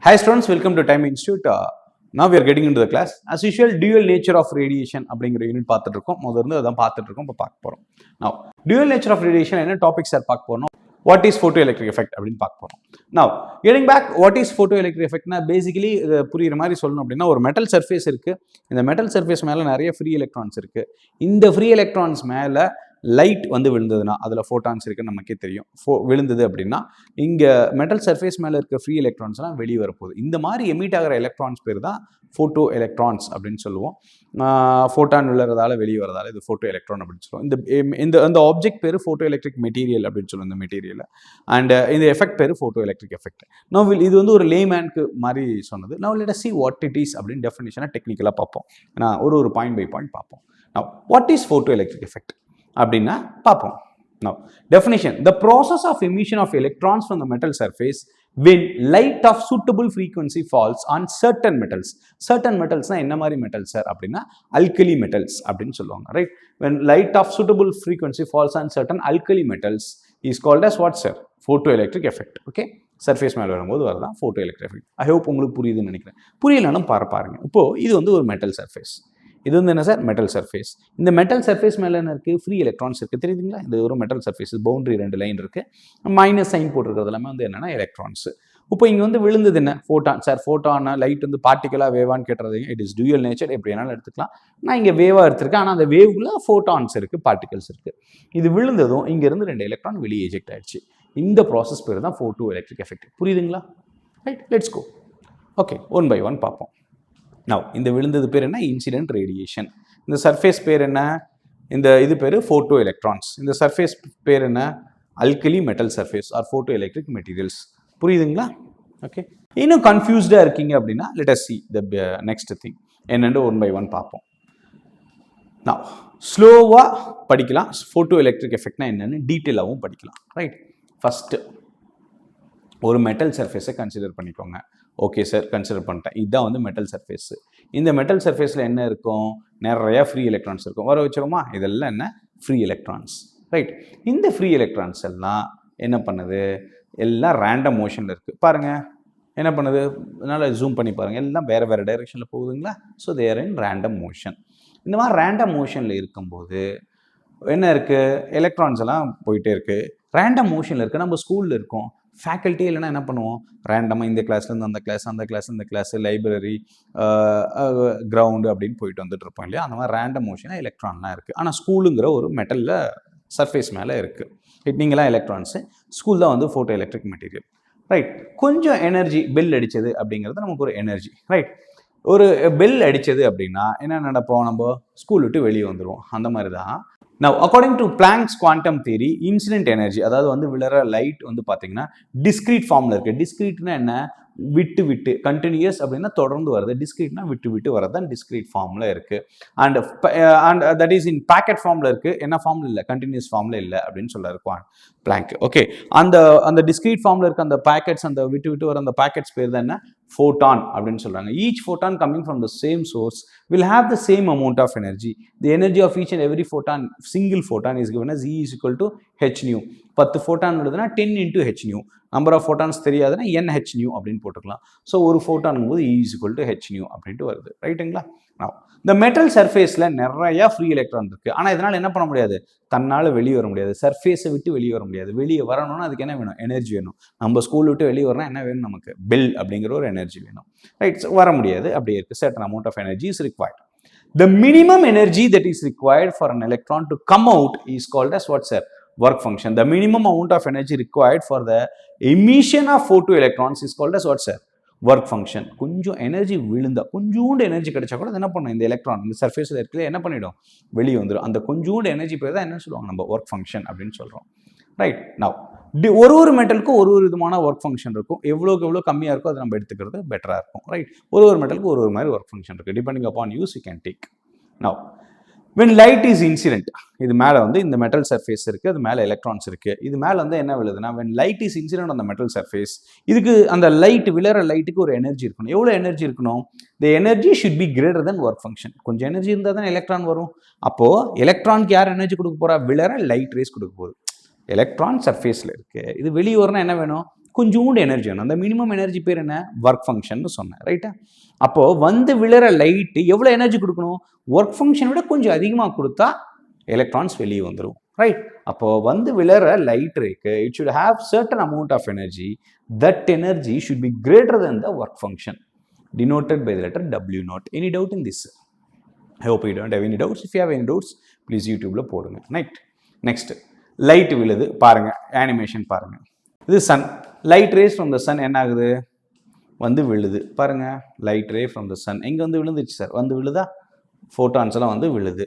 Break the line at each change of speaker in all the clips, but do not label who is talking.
Hi students, welcome to Time Institute. Now we are getting into the class. As usual, dual nature of radiation அப்படிங்கிற unit பார்த்துட்டு இருக்கோம். முதல்ல அதான் பார்த்துட்டு இருக்கோம். இப்போ பார்க்க போறோம். Now, dual nature of radiation என்ன டாபிக்ஸ் சார் பார்க்க போறோம்? What is photoelectric effect அப்படின்னு பார்க்க போறோம். Now, getting back, what is photoelectric effect? Basically புரியுற மாதிரி சொல்லணும் அப்படின்னா ஒரு மெட்டல் சர்ஃபேஸ் இருக்கு. இந்த மெட்டல் சர்ஃபேஸ் மேல நிறைய ஃப்ரீ எலக்ட்ரான்ஸ் இருக்கு. இந்த ஃப்ரீ எலக்ட்ரான்ஸ் மேல லைட் வந்து விழுந்ததுன்னா அதில் ஃபோட்டான்ஸ் இருக்குன்னு நமக்கே தெரியும். விழுந்தது அப்படின்னா இங்கே மெட்டல் சர்ஃபேஸ் மேலே இருக்க ஃப்ரீ எலக்ட்ரான்ஸ்லாம் வெளியே வரப்போகுது. இந்த மாதிரி எமிட் ஆகிற எலக்ட்ரான்ஸ் பேர் தான் ஃபோட்டோ எலக்ட்ரான்ஸ் அப்படின்னு சொல்லுவோம். ஃபோட்டான் விழுறதால வெளியே வரதால இது ஃபோட்டோ எலக்ட்ரான் அப்படின்னு சொல்லுவோம். இந்த ஆப்ஜெக்ட் பேர் ஃபோட்டோ எலக்ட்ரிக் மெட்டீரியல் அப்படின்னு சொல்லுவோம். இந்த மெட்டீரியல் அண்ட் இந்த எஃபெக்ட் பேர் ஃபோட்டோ எலக்ட்ரிக் எஃபெக்ட். நான் இது வந்து ஒரு லேமேனுக்கு மாதிரி சொன்னது. நான் let us see what it is அப்படின்னு டெஃபினிஷனாக டெக்னிக்கலாக பார்ப்போம். நான் ஒரு பாயிண்ட் பை பாயிண்ட் பார்ப்போம். Now, what is photoelectric effect? அப்படின்னா பார்ப்போம். Now, definition: the process of emission of electrons from the metal surface when light of suitable frequency falls on certain metals. Certain metals என்ன மாதிரி metals sir அப்படின்னா alkali metals அப்படின்னு சொல்லுவாங்க. Right? When light of suitable frequency falls on certain alkali metals is called as what sir? Photoelectric effect. Okay? Surface மேலே வரும்போது வரதான் photo electric effect. I hope உங்களுக்கு புரியுதுன்னு நினைக்கிறேன். புரியலனாலும் பாருங்க. இப்போது இது வந்து ஒரு மெட்டல் சர்ஃபேஸ். இது வந்து என்ன சார்? Metal surface. இந்த மெட்டல் சர்ஃபேஸ் மேலே என்ன இருக்குது? ஃப்ரீ எலக்ட்ரான்ஸ் இருக்குது. தெரியுதுங்களா? இது ஒரு மெட்டல் சர்ஃபேஸ். பவுண்டரி 2 லைன் இருக்குது. மைனஸ் சைன் போட்டிருக்கிறது எல்லாமே வந்து என்னென்னா எலக்ட்ரான்ஸ். இப்போ இங்கே வந்து விழுந்தது என்ன? ஃபோட்டான். சார் ஃபோட்டானா லைட் வந்து பார்ட்டிகலாக வேவான்னு கேட்டுறது. It is dual nature. எப்படி வேணாலும் எடுத்துக்கலாம். நான் இங்கே வேவாக எடுத்திருக்கேன். ஆனால் அந்த வேவுக்குள்ள ஃபோட்டான்ஸ் இருக்குது, பார்ட்டிகல்ஸ் இருக்குது. இது விழுந்ததும் இங்கேருந்து 2 எலக்ட்ரான் வெளியே எஜெக்ட் ஆயிடுச்சு. இந்த ப்ராசஸ் பேர் தான் ஃபோட்டோ எலக்ட்ரிக் எஃபெக்ட். புரியுதுங்களா? Right, let's go. Okay, one by one பார்ப்போம். நவ் இந்த விழுந்தது பேர் என்ன? Incident radiation. இந்த சர்ஃபேஸ் பேர் என்ன? இந்த இது பேர் ஃபோட்டோ எலக்ட்ரான்ஸ். இந்த சர்ஃபேஸ் பேர் என்ன? Alkali metal surface R photo electric materials. புரியுதுங்களா? ஓகே, இன்னும் கன்ஃபியூஸ்டாக இருக்கீங்க அப்படின்னா let us see the next thing என்னென்று ஒன் பை ஒன் பார்ப்போம். நான் ஸ்லோவாக படிக்கலாம். ஃபோட்டோ எலக்ட்ரிக் எஃபெக்ட்னா என்னென்னு டீட்டெயிலாகவும் படிக்கலாம். ரைட், ஃபஸ்ட்டு ஒரு மெட்டல் சர்ஃபேஸை கன்சிடர் பண்ணிக்கோங்க. ஓகே சார், கன்சிடர் பண்ணிட்டேன். இதுதான் வந்து மெட்டல் சர்ஃபேஸு. இந்த மெட்டல் சர்ஃபேஸில் என்ன இருக்கும்? நிறையா ஃப்ரீ எலக்ட்ரான்ஸ் இருக்கும். வர வச்சுருமா? இதெல்லாம் என்ன? Free electrons. ரைட், இந்த ஃப்ரீ எலக்ட்ரான்ஸ் எல்லாம் என்ன பண்ணுது? எல்லாம் ரேண்டம் மோஷனில் இருக்குது. பாருங்கள் என்ன பண்ணுது? அதனால் ஜூம் பண்ணி பாருங்கள். எல்லாம் வேறு வேறு டைரெக்ஷனில் போகுதுங்களா? So there in random motion. இந்த மாதிரி ரேண்டம் மோஷனில் இருக்கும்போது என்ன இருக்குது? எலக்ட்ரான்ஸ் எல்லாம் போயிட்டே இருக்குது. ரேண்டம் மோஷனில் இருக்குது. நம்ம ஸ்கூலில் இருக்கோம். ஃபேக்கல்ட்டி இல்லைனா என்ன பண்ணுவோம்? ரேண்டமாக இந்த கிளாஸ்லேருந்து அந்த கிளாஸ், அந்த கிளாஸ் இந்த கிளாஸ், லைப்ரரி, கிரவுண்டு அப்படின்னு போயிட்டு வந்துட்டு இருப்போம் இல்லையா? அந்த மாதிரி ரேண்டம் மோஷனாக எலக்ட்ரான்லாம் இருக்குது. ஆனால் ஸ்கூலுங்கிற ஒரு மெட்டலில் சர்ஃபேஸ் மேலே இருக்குது. நீங்களாம் எலக்ட்ரான்ஸு, ஸ்கூல் தான் வந்து ஃபோட்டோ எலக்ட்ரிக் மெட்டீரியல். ரைட், கொஞ்சம் எனர்ஜி பெல் அடித்தது அப்படிங்கிறது நமக்கு ஒரு எனர்ஜி. ரைட், ஒரு பெல் அடித்தது அப்படின்னா என்ன நடப்போம்? நம்ம ஸ்கூல் விட்டு வெளியே வந்துடுவோம். அந்த மாதிரி தான். Now, according to Planck's quantum theory, incident energy, அதாவது வந்து விழற லைட் வந்து பார்த்தீங்கன்னா டிஸ்கிரீட் ஃபார்மில் இருக்குது. டிஸ்கிரீட்னா என்ன? விட்டு விட்டு. கண்டினியூஸ் அப்படின்னா தொடர்ந்து வருது. டிஸ்கிரீட்னா விட்டு விட்டு வரது தான் டிஸ்கிரீட் ஃபார்மில் இருக்குது. And that is in packet ஃபார்மில் இருக்குது. என்ன ஃபார்மில் இல்லை? கண்டினியூஸ் ஃபார்மில் இல்லை அப்படின்னு சொல்கிறாரு பிளாங்க். ஓகே, அந்த டிஸ்கிரீட் ஃபார்மில் இருக்க அந்த பேக்கெட்ஸ், அந்த விட்டு விட்டு வர அந்த பேக்கெட்ஸ் பேர் தான் என்ன? ஃபோட்டான் அப்படின்னு சொல்கிறாங்க. Each photon coming from the same source will have the same amount of energy. The energy of each and every photon, single photon, is given as E is equal to h nu. 10 photon உள்ளதுன்னா 10 into h nu. Number of photons தெரியாதுன்னா NH nu அப்படின்னு போட்டுக்கலாம். So ஒரு ஃபோட்டானுங்கும் போது E is equal to h nu அப்படின்ட்டு வருது. ரைட்டுங்களா? நான் இந்த மெட்டல் சர்ஃபேஸில் நிறையா ஃப்ரீ எலக்ட்ரான் இருக்குது. ஆனால் இதனால் என்ன பண்ண முடியாது? தன்னால் வெளியே வர முடியாது. சர்ஃபேஸை விட்டு வெளியே வர முடியாது. வெளியே வரணும்னா அதுக்கு என்ன வேணும்? எனர்ஜி வேணும். நம்ம ஸ்கூல் விட்டு வெளியே வரணும், என்ன வேணும் நமக்கு? பெல் அப்படிங்கிற ஒரு எனர்ஜி வேணும். ரைட், வர முடியாது. அப்படியே இருக்குது. certain amount of energy is required. The minimum energy that is required for an electron to come out is called as what sir? Work function. The minimum amount of energy required for the emission of photoelectrons is called as what sir? Work function. கொஞ்சம் energy விழுந்தா, கொஞ்சோண்டு energy கிடைச்சா கூட என்ன பண்ணும்? இந்த electron இந்த சர்ஃபேஸில் இருக்கிற என்ன பண்ணிடும்? வெளியே வந்துடும். அந்த கொஞ்சோண்டு எனர்ஜி பேர் தான் என்ன சொல்லுவாங்க? நம்ம ஒர்க் ஃபங்க்ஷன் அப்படின்னு சொல்கிறோம். ரைட், நவ் ஒரு மெட்டலுக்கும் ஒரு விதமான ஒர்க் ஃபங்க்ஷன் இருக்கும். எவ்வளோக்கு எவ்வளோ கம்மியாக இருக்கோ அதை நம்ம எடுத்துக்கிறது பெட்டராக இருக்கும். ரைட், ஒரு மெட்டலுக்கு ஒரு மாதிரி ஒர்க் ஃபங்க்ஷன் இருக்குது. Depending upon use you can take. Now when light is incident, இது மேலே வந்து இந்த மெட்டல் சர்ஃபேஸ் இருக்குது, அது மேலே எலக்ட்ரான்ஸ் இருக்குது. இது மேலே வந்து என்ன விழுதுன்னா when light is incident on the metal surface, இதுக்கு அந்த லைட் விழற லைட்டுக்கு ஒரு எனர்ஜி இருக்கணும். எவ்வளோ எனர்ஜி இருக்கணும்? the energy should be greater than work function. கொஞ்சம் எனர்ஜி இருந்தால் தான் எலக்ட்ரான் வரும். அப்போது எலக்ட்ரானுக்கு யார் எனர்ஜி கொடுக்க போகிறா? விழற லைட் ரேஸ் கொடுக்க போகுது. எலக்ட்ரான் சர்ஃபேஸில் இருக்குது. இது வெளியே வரணும் என்ன வேணும்? கொஞ்சோண்டு எனர்ஜி வேணும். அந்த மினிமம் எனர்ஜி பேர் என்ன? ஒர்க் ஃபங்க்ஷன் சொன்னேன், ரைட்டா? அப்போ வந்து விழுற லைட்டு எவ்வளோ எனர்ஜி கொடுக்கணும்? ஒர்க் ஃபங்க்ஷனை விட கொஞ்சம் அதிகமாக கொடுத்தா எலக்ட்ரான்ஸ் வெளியே வந்துடும், ரைட்? அப்போ வந்து விழுற லைட் இருக்கு, it should have certain amount of energy. That energy should be greater than the work function, denoted by the letter W naught. Any doubt in this? I hope you don't have any doubts. If you have any doubts, please YouTubeல போடுங்க, right? Next, light விழுது பாருங்க, animation பாருங்க. இது sun. Light rays from the sun என்ன ஆகுது? வந்து விழுது பாருங்க. Light ray from the sun எங்க வந்து விழுந்துச்சு சார்? வந்து விழுதா? photons எல்லாம் வந்து விழுது,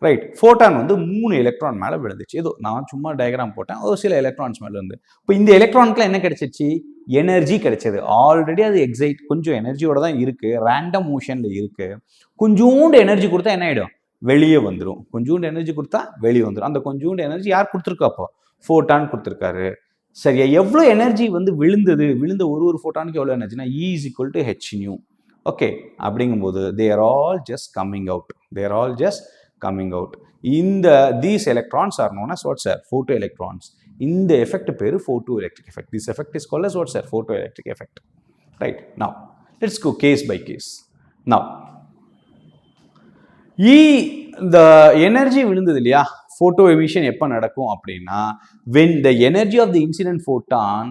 ரைட்? ஃபோட்டான் வந்து 3 எலக்ட்ரான் மேலே விழுந்துச்சு. ஏதோ நான் சும்மா டயக்ராம் போட்டேன், ஒரு சில எலக்ட்ரான்ஸ் மேலே இருந்து. இப்போ இந்த எலக்ட்ரானுக்குலாம் என்ன கிடைச்சிச்சு? எனர்ஜி கிடைச்சது. ஆல்ரெடி அது எக்ஸைட் கொஞ்சம் எனர்ஜியோட தான் இருக்குது, ரேண்டம் மோஷனில் இருக்குது. கொஞ்சோண்டு எனர்ஜி கொடுத்தா என்ன ஆகிடும்? வெளியே வந்துடும். கொஞ்சோண்டு எனர்ஜி கொடுத்தா வெளியே வந்துடும். அந்த கொஞ்சோண்டு எனர்ஜி யார் கொடுத்துருக்கா? அப்போ ஃபோட்டான் கொடுத்துருக்காரு. சரியா? எவ்வளோ எனர்ஜி வந்து விழுந்தது? விழுந்த ஒரு ஃபோட்டானுக்கு எவ்வளோ எனர்ஜினா E is equal to h nu. Okay, அப்படிங்கும்போது they are all just coming out. They are all just coming out. These electrons are known as what, sir? Photoelectrons. In the effect பேரு photoelectric effect. This effect is called as what, sir? Photoelectric effect. Right? Now, let's go case by case. Now, the energy விழுந்தது இல்லையா? photo emission எப்போ நடக்கும் அப்படின்னா, when the energy of the incident photon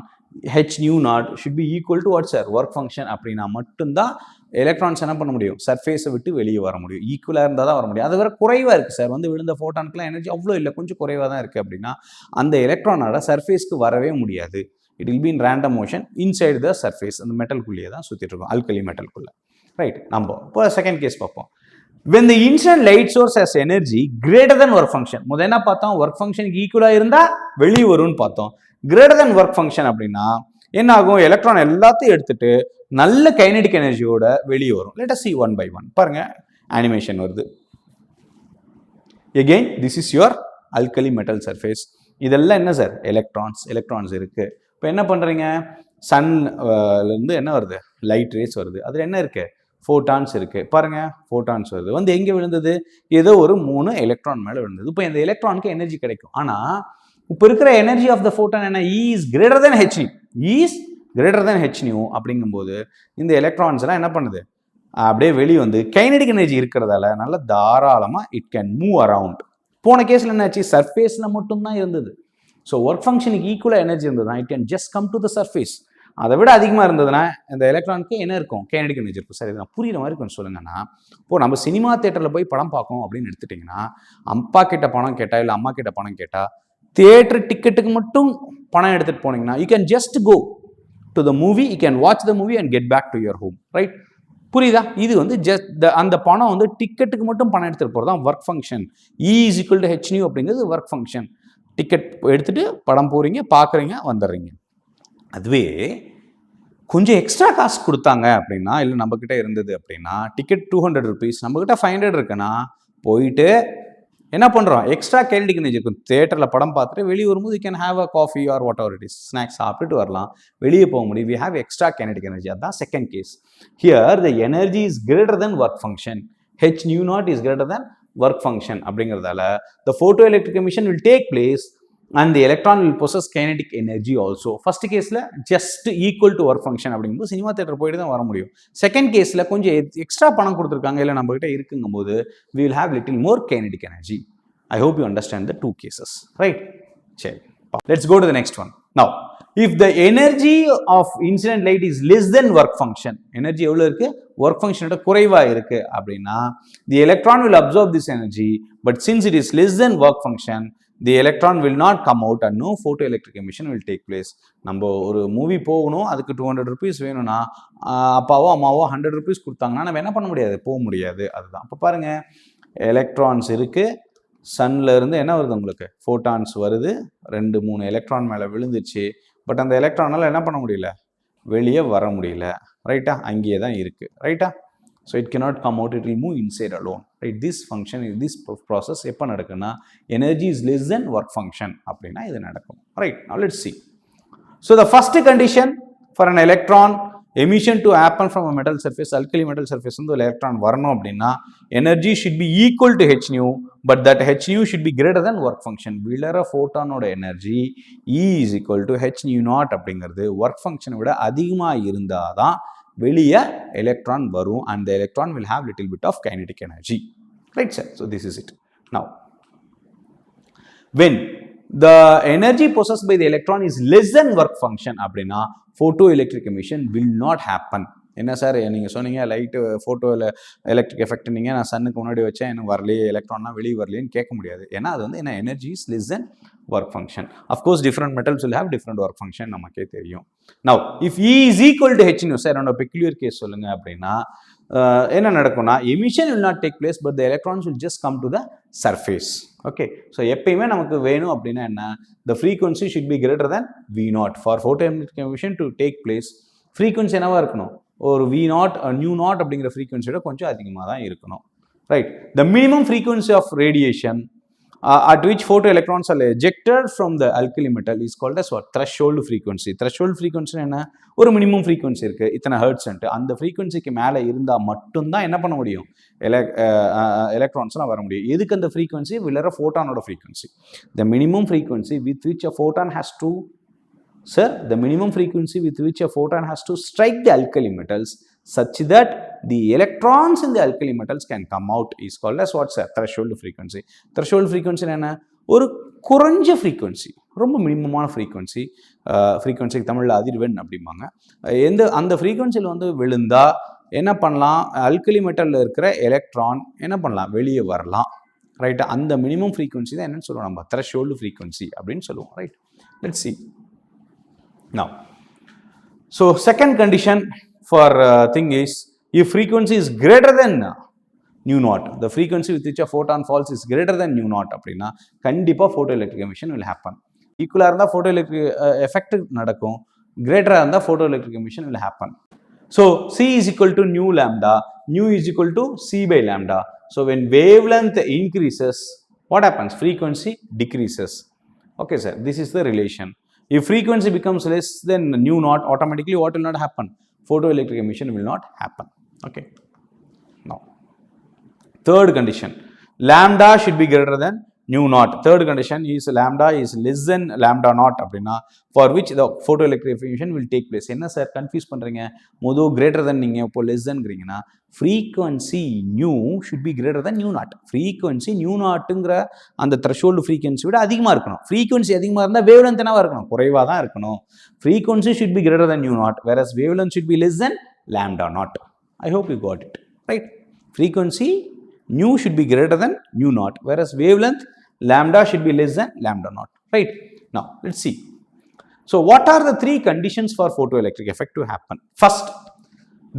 h nu naught should be equal to what, sir? Work function. அப்படின்னா மட்டும்தான் electrons என்ன பண்ண முடியும்? சர்ஃபேஸை விட்டு வெளியே வர முடியும். ஈக்குவலாக இருந்தால் தான் வர முடியும். அது வேறு குறைவாக இருக்குது சார், வந்து விழுந்த ஃபோட்டானுக்குலாம் எனர்ஜி அவ்வளோ இல்லை, கொஞ்சம் குறைவாக தான் இருக்குது அப்படின்னா அந்த எலக்ட்ரானோட சர்ஃபேஸ்க்கு வரவே முடியாது. It will be in random motion inside the surface. அந்த மெட்டல்குள்ளேயே தான் சுற்றிட்டு இருக்கும், அல்கலி மெட்டல்குள்ளே, ரைட்? நம்ம இப்போ செகண்ட் கேஸ் பார்ப்போம். when the incident light source has energy greater than work function. முதல்ல என்ன பார்த்தோம்? ஒர்க் ஃபங்க்ஷனுக்கு ஈக்குவலாக இருந்தால் வெளியே வரும்னு பார்த்தோம். கிரேட்டர் தென் ஒர்க் ஃபங்க்ஷன் அப்படின்னா என்ன ஆகும்? எலக்ட்ரான் எல்லாத்தையும் எடுத்துட்டு நல்ல கைனடிக் எனர்ஜியோட வெளியே வரும். Let us see one by one. பாருங்க, அனிமேஷன் வருது. again this is your alkali metal surface. இதெல்லாம் என்ன சார்? எலக்ட்ரான்ஸ் இருக்கு. இப்போ என்ன பண்றீங்க? சன்ல இருந்து என்ன வருது? லைட் ரேஸ் வருது. அதுல என்ன இருக்கு? ஃபோட்டான்ஸ் இருக்கு. பாருங்க, ஃபோட்டான்ஸ் வருது. வந்து எங்கே விழுந்தது? ஏதோ ஒரு 3 எலக்ட்ரான் மேலே விழுந்தது. இப்போ இந்த எலக்ட்ரானுக்கு எனர்ஜி கிடைக்கும். ஆனால் இப்போ இருக்கிற எனர்ஜி ஆஃப் த ஃபோட்டான் என்ன? E is greater than h nu. E is greater than h nu அப்படிங்கும்போது இந்த எலக்ட்ரான்ஸ் எல்லாம் என்ன பண்ணுது? அப்படியே வெளியே வந்து கைனடிக் எனர்ஜி இருக்கிறதால நல்ல தாராளமாக இட் கேன் மூவ் அரவுண்ட். போன கேஸில் என்னாச்சு? சர்ஃபேஸில் மட்டும்தான் இருந்தது. ஸோ ஒர்க் ஃபங்க்ஷனுக்கு ஈக்குவலாக எனர்ஜி இருந்ததுன்னா it can just come to the surface. அதை விட அதிகமாக இருந்ததுன்னா இந்த எலக்ட்ரானுக்கு என்ன இருக்கும்? கைனடிக் எனர்ஜி இருக்கும். சரி, நான் புரியுற மாதிரி கொஞ்சம் சொல்லுங்கன்னா, இப்போ நம்ம சினிமா தேட்டரில் போய் படம் பார்க்கணும் அப்படின்னு எடுத்துட்டிங்கன்னா, அப்பா கிட்ட பணம் கேட்டால் இல்லை அம்மா கிட்ட பணம் கேட்டால் தியேட்டர் டிக்கெட்டுக்கு மட்டும் பணம் எடுத்துகிட்டு போனீங்கன்னா you can just go to the movie, you can watch the movie and get back to your home, right? புரியுதா? இது வந்து ஜஸ்ட் அந்த பணம் வந்து டிக்கெட்டுக்கு மட்டும் பணம் எடுத்துகிட்டு போகிறது தான் work function. E is equal to h nu அப்படிங்கிறது ஒர்க் ஃபங்க்ஷன். டிக்கெட் எடுத்துகிட்டு படம் போகிறீங்க, பார்க்குறீங்க, வந்துடுறீங்க. அதுவே கொஞ்சம் எக்ஸ்ட்ரா காசு கொடுத்தாங்க அப்படின்னா, இல்லை நம்மக்கிட்ட இருந்தது அப்படின்னா, டிக்கெட் 200 rupees, நம்மக்கிட்ட 500 இருக்குன்னா போயிட்டு என்ன பண்ணுறோம்? எக்ஸ்ட்ரா கைனடிக் எனர்ஜி இருக்கும். தியேட்டரில் படம் பார்த்துட்டு வெளியே வரும்போது you can have a coffee or whatever it is, snacks சாப்பிட்டுட்டு வரலாம், வெளியே போக முடியும். We have extra kinetic energy. அதுதான் second case. Here the energy is greater than work function. h nu naught is greater than work function அப்படிங்கிறதால the photoelectric emission will take place and the electron will possess kinetic energy also. First கேஸில் just equal to work function அப்படிங்கும்போது cinema theatre போயிட்டு தான் வர முடியும். Second கேஸில் கொஞ்சம் extra பணம் கொடுத்துருக்காங்க, இல்லை நம்மகிட்ட இருக்குங்கும் போது we will have little more kinetic energy. I hope you understand the two cases, right? சரி, let's go to the next one. Now, if the energy of incident light is less than work function, energy எவ்வளோ இருக்கு? Work ஃபங்க்ஷனோட குறைவா இருக்கு அப்படின்னா the electron will absorb this energy, but since it is less than work function, the electron will not come out and no photoelectric emission will take place. நம்ம ஒரு movie போகணும், அதுக்கு 200 rupees வேணும்னா அப்பாவோ அம்மாவோ 100 rupees கொடுத்தாங்கன்னா நம்ம என்ன பண்ண முடியாது? போக முடியாது. அதுதான். அப்போ பாருங்க, எலக்ட்ரான்ஸ் இருக்கு, சன்ல இருந்து என்ன வருது? உங்களுக்கு ஃபோட்டான்ஸ் வருது, 2-3 எலக்ட்ரான் மேலே விழுந்துச்சு. பட் அந்த எலக்ட்ரானால் என்ன பண்ண முடியல? வெளியே வர முடியல, ரைட்டா? அங்கேயே தான் இருக்கு, ரைட்டா? So it cannot come out, it will move inside alone, right? This function, this process எப்போ நடக்குன்னா energy is less than work function அப்படின்னா இது நடக்கும், right? Now let's see. So the first condition for an electron emission to happen from a metal surface, alkali metal surface வந்து electron வரணும் அப்படின்னா energy should be equal to h nu, but that h nu should be greater than work function. விழற ஃபோட்டானோட energy E is equal to h nu naught அப்படிங்கிறது work ஃபங்க்ஷனை விட அதிகமாக இருந்தால் தான் வெளியே எலக்ட்ரான் வரும், and the electron will have little bit of kinetic energy. Right, sir? So this is it. Now, when the energy possessed by the electron is less than work function அப்படின்னா photoelectric emission will not happen. என்ன sir நீங்கள் சொன்னீங்க light photo electric effect நீங்கள் நான் சன்னுக்கு முன்னாடி வச்சேன் எனக்கு வரலையே எலக்ட்ரான்னா வெளியே வரலையேன்னு கேட்க முடியாது. ஏன்னா அது வந்து என்ன energy is less than work function. Of course different metals will have different work function நமக்கே தெரியும். Now if E is equal to h nu, sir என்னோட பெக்யூலியர் கேஸ் சொல்லுங்கள் அப்படின்னா என்ன நடக்கும்னா emission will not take place, but the electrons will just come to the surface. Okay, so எப்பயுமே நமக்கு வேணும் அப்படின்னா என்ன, the frequency should be greater than V0 for photoelectric emission to take place. Frequency என்னவா இருக்கணும், ஒரு V0 நியூ நாட் அப்படிங்கிற ஃப்ரீக்வன்சியோட கொஞ்சம் அதிகமாக தான் இருக்கணும். Right, the minimum frequency of radiation at which photoelectrons are ejected from the alkali metal is called as what? Threshold frequency. Threshold frequency என்ன, ஒரு மினிமம் ஃப்ரீக்வன்சி இருக்குது இத்தனை ஹெர்ட்ஸ்ன்ட்டு, அந்த ஃப்ரீக்வன்சிக்கு மேலே இருந்தால் மட்டும்தான் என்ன பண்ண முடியும், எலக்ட்ரான்ஸ்லாம் வர முடியும். எதுக்கு அந்த ஃப்ரீக்வன்சி, விழற ஃபோட்டானோட frequency. The minimum frequency with which a photon has to Sir, the minimum frequency with which a photon has to strike the alkali metals such that the electrons in the alkali metals can come out is called as what, sir? Threshold frequency. Threshold frequency என்ன, ஒரு குறைஞ்ச frequency, ரொம்ப மினிமமான frequency. ஃப்ரீக்வன்சிக்கு தமிழில் அதிர்வெண் அப்படிம்பாங்க. அந்த ஃப்ரீக்வன்சியில் வந்து விழுந்தா என்ன பண்ணலாம், அல்கலி மெட்டலில் இருக்கிற எலக்ட்ரான் என்ன பண்ணலாம், வெளியே வரலாம். ரைட், அந்த மினிமம் ஃப்ரீக்வன்சி தான் என்னன்னு சொல்லுவோம் நம்ம, த்ரெஷோல்டு ஃப்ரீக்வன்சி அப்படின்னு சொல்லுவோம். Right, let's see. Now, so second condition for thing is, if frequency is greater than nu naught, the frequency with which a photon falls is greater than nu naught அப்படின்னா கண்டிப்பாக photoelectric emission will happen. ஈக்குவலாக இருந்தால் photoelectric effect நடக்கும், greater இருந்தால் photoelectric emission will happen. So C is equal to nu lambda, nu is equal to C by lambda. So when wavelength increases, what happens? Frequency decreases. Okay, sir, this is the relation. If frequency becomes less than nu naught, automatically what will not happen? Photoelectric emission will not happen. Okay. Now, third condition, lambda should be greater than nu naught. Third condition is lambda is less than lambda naught அப்படின்னா for which the photoelectric emission will take place. என்ன sir confuse பண்ணுறீங்க, மொதல் greater than நீங்கள் இப்போ less thanங்கிறீங்கன்னா frequency nu should be greater than nu naught. frequency nu naughtங்கிற அந்த threshold frequency விட அதிகமாக இருக்கணும். frequency அதிகமாக இருந்தால் wavelength என்னவா இருக்கணும், குறைவாக தான் இருக்கணும். frequency should be greater than nu naught, whereas wavelength should be less than lambda naught. I hope you got it. Right, frequency nu should be greater than nu naught, whereas wavelength lambda should be less than lambda naught. Right, now let's see. So what are the three conditions for photoelectric effect to happen? First,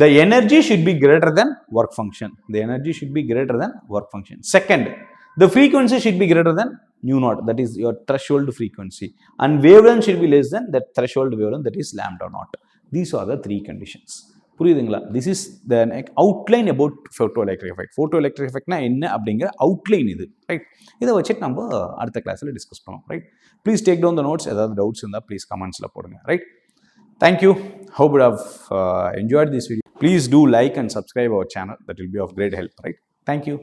the energy should be greater than work function. The energy should be greater than work function. Second, the frequency should be greater than nu naught, that is your threshold frequency, and wavelength should be less than that threshold wavelength, that is lambda naught. These are the three conditions. புரியுதுங்களா? This is the outline about photoelectric effect. Photoelectric எஃபெக்ட்னா என்ன அப்படிங்கிற outline இது. Right, இதை வச்சுட்டு நம்ம அடுத்த கிளாஸில் டிஸ்கஸ் பண்ணுவோம். Right, please take down the notes. ஏதாவது டவுட்ஸ் இருந்தால் ப்ளீஸ் கமெண்ட்ஸில் போடுங்க. Right, thank you. Hope you have enjoyed this video. Please do like and subscribe our channel. That will be of great help. Right, thank you.